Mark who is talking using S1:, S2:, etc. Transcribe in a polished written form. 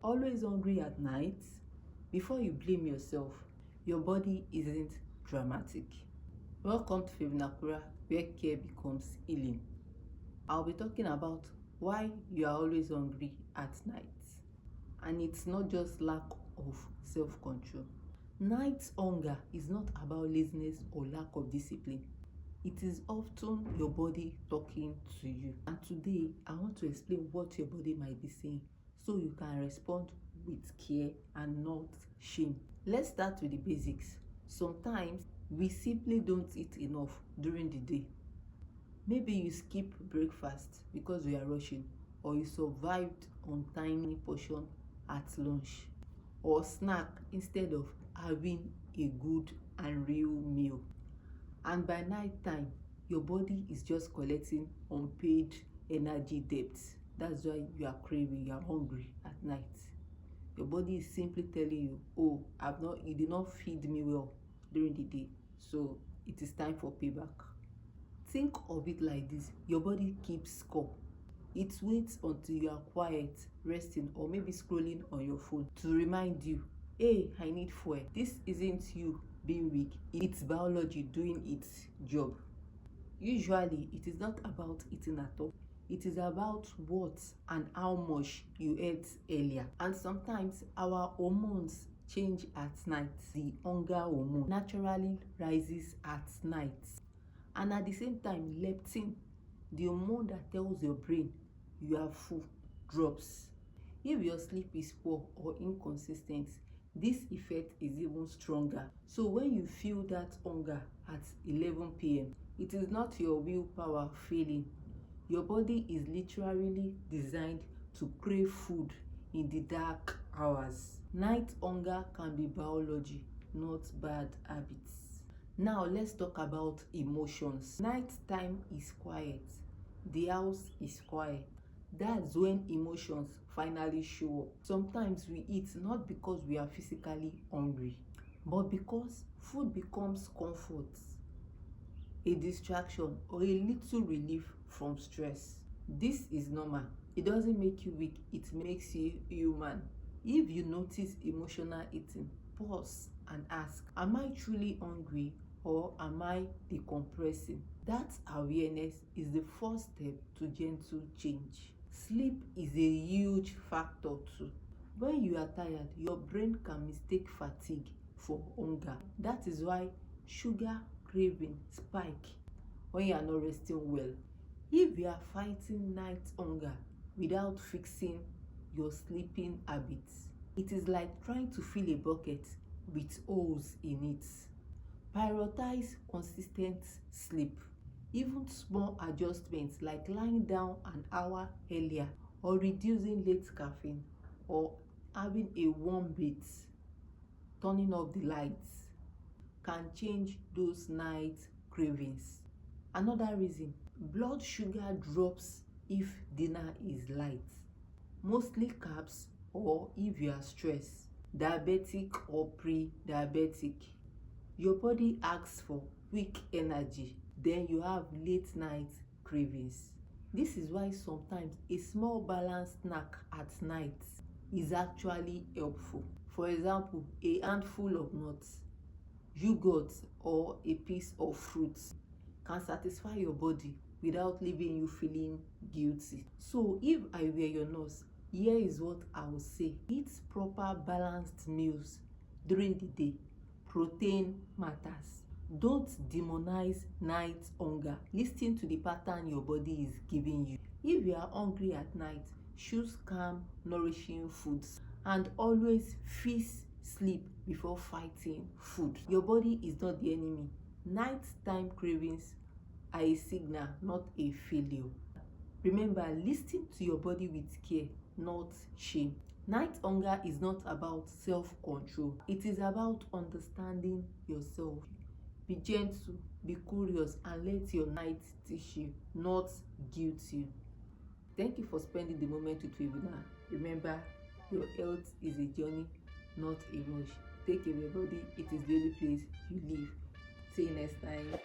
S1: Always hungry at night? Before you blame yourself, your body isn't dramatic. Welcome to Vernacular, where care becomes healing. I'll be talking about why you are always hungry at night. And it's not just lack of self-control. Night hunger is not about laziness or lack of discipline. It is often your body talking to you. And today, I want to explain what your body might be saying so you can respond with care and not shame. Let's start with the basics. Sometimes we simply don't eat enough during the day. Maybe you skip breakfast because you are rushing, or you survived on tiny portion at lunch, or snack instead of having a good and real meal. And by night time, your body is just collecting unpaid energy debts. That's why you are craving, you are hungry at night. Your body is simply telling you, oh, you did not feed me well during the day, so it is time for payback. Think of it like this: your body keeps score. It waits until you are quiet, resting, or maybe scrolling on your phone to remind you, hey, I need fuel. This isn't you being weak, it's biology doing its job. Usually, it is not about eating at all. It is about what and how much you ate earlier. And sometimes our hormones change at night. The hunger hormone naturally rises at night. And at the same time, leptin, the hormone that tells your brain you are full, drops. If your sleep is poor or inconsistent, this effect is even stronger. So when you feel that hunger at 11 p.m., it is not your willpower failing. Your body is literally designed to crave food in the dark hours. Night hunger can be biology, not bad habits. Now let's talk about emotions. Night time is quiet. The house is quiet. That's when emotions finally show up. Sometimes we eat not because we are physically hungry, but because food becomes comfort, a distraction, or a little relief from stress. This is normal. It doesn't make you weak, it makes you human. If you notice emotional eating, pause and ask, am I truly hungry or am I decompressing? That awareness is the first step to gentle change. Sleep is a huge factor too. When you are tired, your brain can mistake fatigue for hunger. That is why sugar craving spike when you are not resting well. If you are fighting night hunger without fixing your sleeping habits, it is like trying to fill a bucket with holes in it. Prioritize consistent sleep. Even small adjustments like lying down an hour earlier or reducing late caffeine or having a warm bath, turning off the lights, can change those night cravings. Another reason, blood sugar drops if dinner is light, mostly carbs, or if you are stressed, diabetic or pre-diabetic. Your body asks for quick energy, then you have late night cravings. This is why sometimes a small balanced snack at night is actually helpful. For example, a handful of nuts, yogurt, or a piece of fruit can satisfy your body without leaving you feeling guilty. So if I were your nurse, here is what I would say: eat proper balanced meals during the day. Protein matters. Don't demonize night hunger. Listen to the pattern your body is giving you. If you are hungry at night, choose calm, nourishing foods, and always feast sleep before fighting food. Your body is not the enemy. Nighttime cravings are a signal, not a failure. Remember, listen to your body with care, not shame. Night hunger is not about self-control. It is about understanding yourself. Be gentle, be curious, and let your night teach you, not guilt you. Thank you for spending the moment with me. Remember, your health is a journey, not a rush. Take care of your body. It is the only place you live. See you next time.